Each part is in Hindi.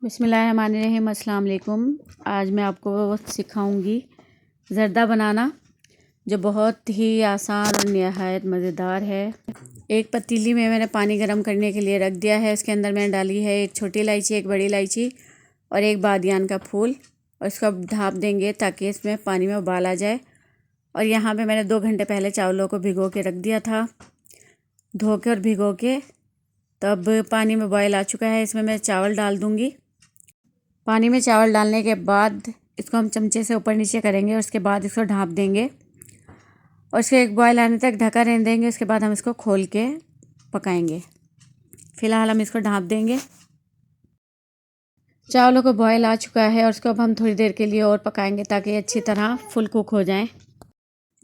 बिस्मिल्लाहिर्रहमानिर्रहीम। अस्सलाम वालेकुम। आज मैं आपको सिखाऊंगी ज़र्दा बनाना, जो बहुत ही आसान और नहायत मज़ेदार है। एक पतीली में मैंने पानी गर्म करने के लिए रख दिया है। उसके अंदर मैंने डाली है एक छोटी इलायची, एक बड़ी इलायची और एक बादियान का फूल, और इसको अब ढाँप देंगे ताकि इसमें पानी में उबाल आ जाए। और यहाँ पे मैंने 2 घंटे पहले चावलों को भिगो के रख दिया था, धो के और भिगो के। तब पानी में बॉयल आ चुका है, इसमें मैं चावल डाल दूँगी। पानी में चावल डालने के बाद इसको हम चमचे से ऊपर नीचे करेंगे और उसके बाद इसको ढाँप देंगे और इसको एक बॉयल आने तक ढका रहने देंगे। उसके बाद हम इसको खोल के पकाएंगे। फ़िलहाल हम इसको ढाँप देंगे। चावलों को बॉयल आ चुका है और उसको अब हम थोड़ी देर के लिए और पकाएंगे ताकि अच्छी तरह फुल कुक हो जाएं।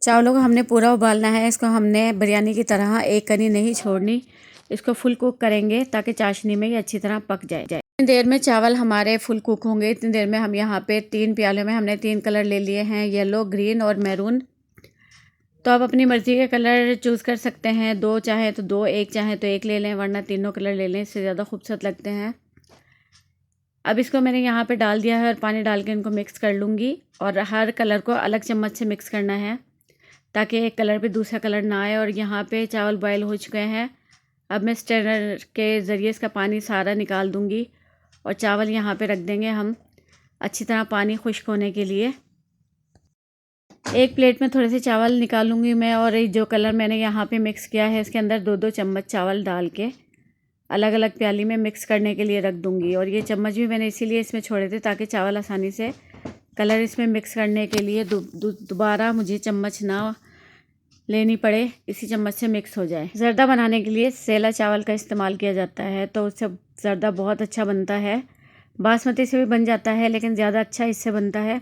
चावलों को हमने पूरा उबालना है। इसको हमने बिरयानी की तरह एक कनी नहीं छोड़नी, इसको फुल कुक करेंगे ताकि चाशनी में ये अच्छी तरह पक जाए। इतनी देर में चावल हमारे फुल कुक होंगे। इतनी देर में हम यहाँ पे 3 प्याले में हमने 3 कलर ले लिए हैं, येलो, ग्रीन और मैरून। तो आप अपनी मर्ज़ी के कलर चूज़ कर सकते हैं। 2 चाहें तो 2, 1 चाहें तो 1 ले लें, वरना तीनों कलर ले लें, इससे ज़्यादा खूबसूरत लगते हैं। अब इसको मैंने यहाँ पे डाल दिया है और पानी डाल के इनको मिक्स कर लूँगी। और हर कलर को अलग चम्मच से मिक्स करना है ताकि एक कलर पे दूसरा कलर ना आए। और यहाँ पे चावल बॉयल हो चुके हैं। अब मैं स्ट्रेनर के ज़रिए इसका पानी सारा निकाल दूँगी और चावल यहाँ पे रख देंगे हम अच्छी तरह पानी खुश्क होने के लिए। एक प्लेट में थोड़े से चावल निकालूंगी मैं, और जो कलर मैंने यहाँ पे मिक्स किया है इसके अंदर 2-2 चम्मच चावल डाल के अलग अलग प्याली में मिक्स करने के लिए रख दूँगी। और ये चम्मच भी मैंने इसीलिए इसमें छोड़े थे ताकि चावल आसानी से कलर इसमें मिक्स करने के लिए दोबारा मुझे चम्मच ना लेनी पड़े, इसी चम्मच से मिक्स हो जाए। ज़र्दा बनाने के लिए सेला चावल का इस्तेमाल किया जाता है, तो उससे ज़र्दा बहुत अच्छा बनता है। बासमती से भी बन जाता है लेकिन ज़्यादा अच्छा इससे बनता है।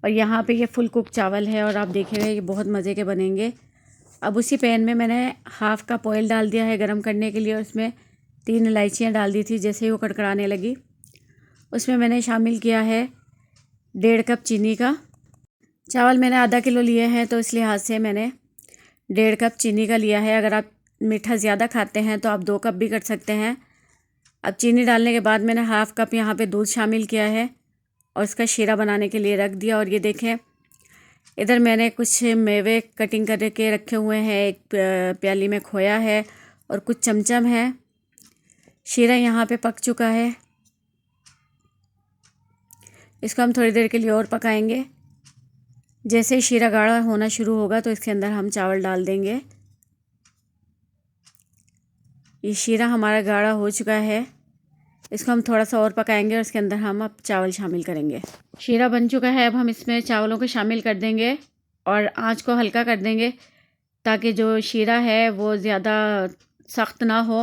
और यहाँ पे ये फुल कुक चावल है और आप देखिएगा ये बहुत मज़े के बनेंगे। अब उसी पैन में मैंने हाफ़ कप ऑयल डाल दिया है गरम करने के लिए, और उसमें 3 इलायचियाँ डाल दी थी। जैसे ही वो कड़कड़ाने लगी उसमें मैंने शामिल किया है 1.5 कप चीनी का। चावल मैंने आधा किलो लिए हैं, तो इस लिहाज से मैंने 1.5 कप चीनी का लिया है। अगर आप मीठा ज़्यादा खाते हैं तो आप 2 कप भी कर सकते हैं। अब चीनी डालने के बाद मैंने हाफ़ कप यहाँ पे दूध शामिल किया है और इसका शीरा बनाने के लिए रख दिया। और ये देखें, इधर मैंने कुछ मेवे कटिंग करके रखे हुए हैं। एक प्याली में खोया है और कुछ चमचम है। शीरा यहाँ पे पक चुका है। इसको हम थोड़ी देर के लिए और पकाएंगे। जैसे ही शीरा गाढ़ा होना शुरू होगा तो इसके अंदर हम चावल डाल देंगे। ये शीरा हमारा गाढ़ा हो चुका है। इसको हम थोड़ा सा और पकाएंगे और इसके अंदर हम अब चावल शामिल करेंगे। शीरा बन चुका है। अब हम इसमें चावलों को शामिल कर देंगे और आंच को हल्का कर देंगे ताकि जो शीरा है वो ज़्यादा सख्त ना हो।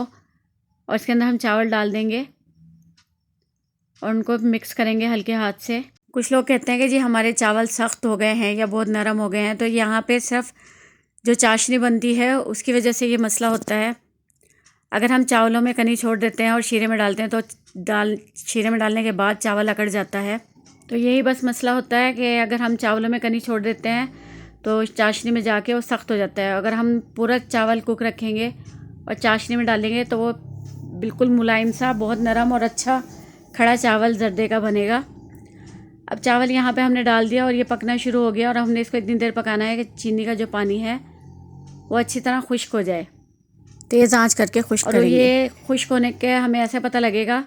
और इसके अंदर हम चावल डाल देंगे और उनको मिक्स करेंगे हल्के हाथ से। कुछ लोग कहते हैं कि जी हमारे चावल सख्त हो गए हैं या बहुत नरम हो गए हैं, तो यहाँ पे सिर्फ जो चाशनी बनती है उसकी वजह से ये मसला होता है। अगर हम चावलों में कनी छोड़ देते हैं और शीरे में डालते हैं तो शीरे में डालने के बाद चावल अकड़ जाता है। तो यही बस मसला होता है कि अगर हम चावलों में कनी छोड़ देते हैं तो चाशनी में जाके वो सख्त हो जाता है। अगर हम पूरा चावल कुक रखेंगे और चाशनी में डालेंगे तो वो बिल्कुल मुलायम सा, बहुत नरम और अच्छा खड़ा चावल ज़र्दे का बनेगा। अब चावल यहाँ पे हमने डाल दिया और ये पकना शुरू हो गया। और हमने इसको इतनी देर पकाना है कि चीनी का जो पानी है वो अच्छी तरह खुश्क हो जाए। तेज़ आंच करके खुश्क करेंगे। और ये खुश्क होने के हमें ऐसे पता लगेगा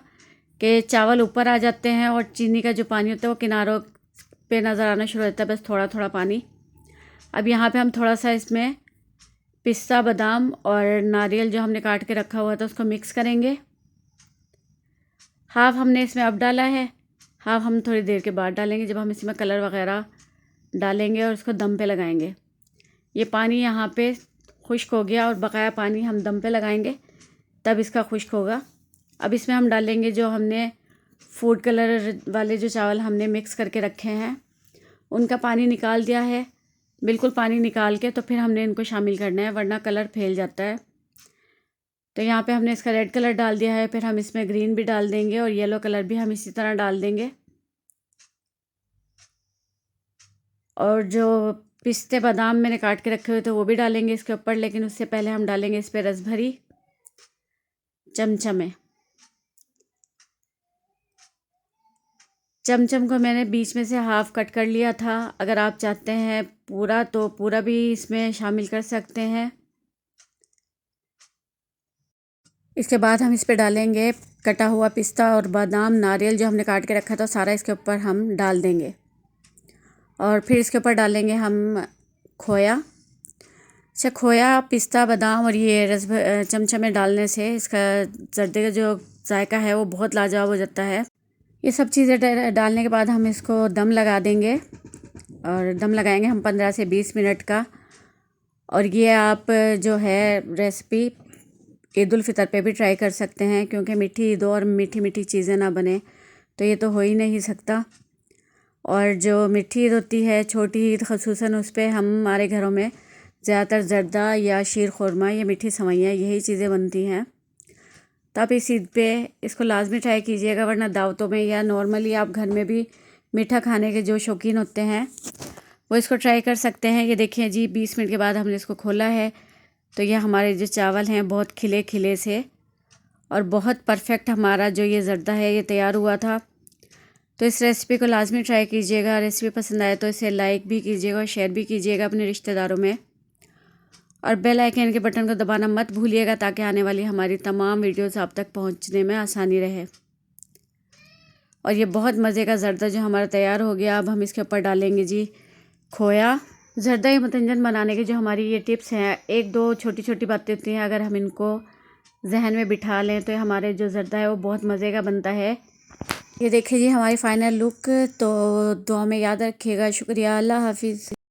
कि चावल ऊपर आ जाते हैं और चीनी का जो पानी होता है वो किनारों पे नज़र आना शुरू होता है, बस थोड़ा थोड़ा पानी। अब यहाँ पे हम थोड़ा सा इसमें पिस्ता, बादाम और नारियल जो हमने काट के रखा हुआ था उसको मिक्स करेंगे। हाफ़ हमने इसमें अब डाला है, हाफ़ हम थोड़ी देर के बाद डालेंगे जब हम इसमें कलर वगैरह डालेंगे और उसको दम पे लगाएंगे। ये पानी यहाँ पे खुश्क हो गया और बकाया पानी हम दम पे लगाएंगे तब इसका खुश्क होगा। अब इसमें हम डालेंगे जो हमने फूड कलर वाले जो चावल हमने मिक्स करके रखे हैं उनका पानी निकाल दिया है। बिल्कुल पानी निकाल के तो फिर हमने इनको शामिल करना है, वरना कलर फैल जाता है। तो यहाँ पे हमने इसका रेड कलर डाल दिया है। फिर हम इसमें ग्रीन भी डाल देंगे और येलो कलर भी हम इसी तरह डाल देंगे। और जो पिस्ते बादाम मैंने काट के रखे हुए थे वो भी डालेंगे इसके ऊपर, लेकिन उससे पहले हम डालेंगे इस पर रस भरी चमचमे। चमचम को मैंने बीच में से हाफ़ कट कर लिया था। अगर आप चाहते हैं पूरा तो पूरा भी इसमें शामिल कर सकते हैं। इसके बाद हम इस पे डालेंगे कटा हुआ पिस्ता और बादाम, नारियल जो हमने काट के रखा था सारा इसके ऊपर हम डाल देंगे। और फिर इसके ऊपर डालेंगे हम खोया। अच्छा, खोया, पिस्ता, बादाम और ये चमचम में डालने से इसका जर्दे का जो जायका है वो बहुत लाजवाब हो जाता है। ये सब चीज़ें डालने के बाद हम इसको दम लगा देंगे और दम लगाएंगे हम 15 से 20 मिनट का। और ये आप जो है रेसिपी ईद उल फितर पे भी ट्राई कर सकते हैं, क्योंकि मीठी ईद और मीठी मीठी चीज़ें ना बने तो ये तो हो ही नहीं सकता। और जो मीठी ईद होती है, छोटी ईद ख़ुसूसन, उस पर हमारे घरों में ज़्यादातर जर्दा या शीर खुरमा या मीठी सेवइयाँ यही चीज़ें बनती हैं। तो आप इस ईद पे इसको लाजमी ट्राई कीजिएगा, वरना दावतों में या नॉर्मली आप घर में भी मीठा खाने के जो शौकीन होते हैं वो इसको ट्राई कर सकते हैं। ये देखिए जी, 20 मिनट के बाद हमने इसको खोला है तो ये हमारे जो चावल हैं बहुत खिले खिले से और बहुत परफेक्ट हमारा जो ये जर्दा है ये तैयार हुआ था। तो इस रेसिपी को लाजमी ट्राई कीजिएगा। रेसिपी पसंद आए तो इसे लाइक भी कीजिएगा और शेयर भी कीजिएगा अपने रिश्तेदारों में। और बेल आइकन के बटन को दबाना मत भूलिएगा, ताकि आने वाली हमारी तमाम वीडियोस आप तक पहुंचने में आसानी रहे। और ये बहुत मज़े का जर्दा जो हमारा तैयार हो गया। अब हम इसके ऊपर डालेंगे जी खोया। जर्दा मतंजन बनाने के जो हमारी ये टिप्स हैं, एक दो छोटी छोटी बातें होती हैं, अगर हम इनको जहन में बिठा लें तो हमारे जो जर्दा है वो बहुत मज़े का बनता है। ये देखिए जी हमारी फ़ाइनल लुक। तो दुआ में याद रखिएगा। शुक्रिया, अल्लाह हाफिज़।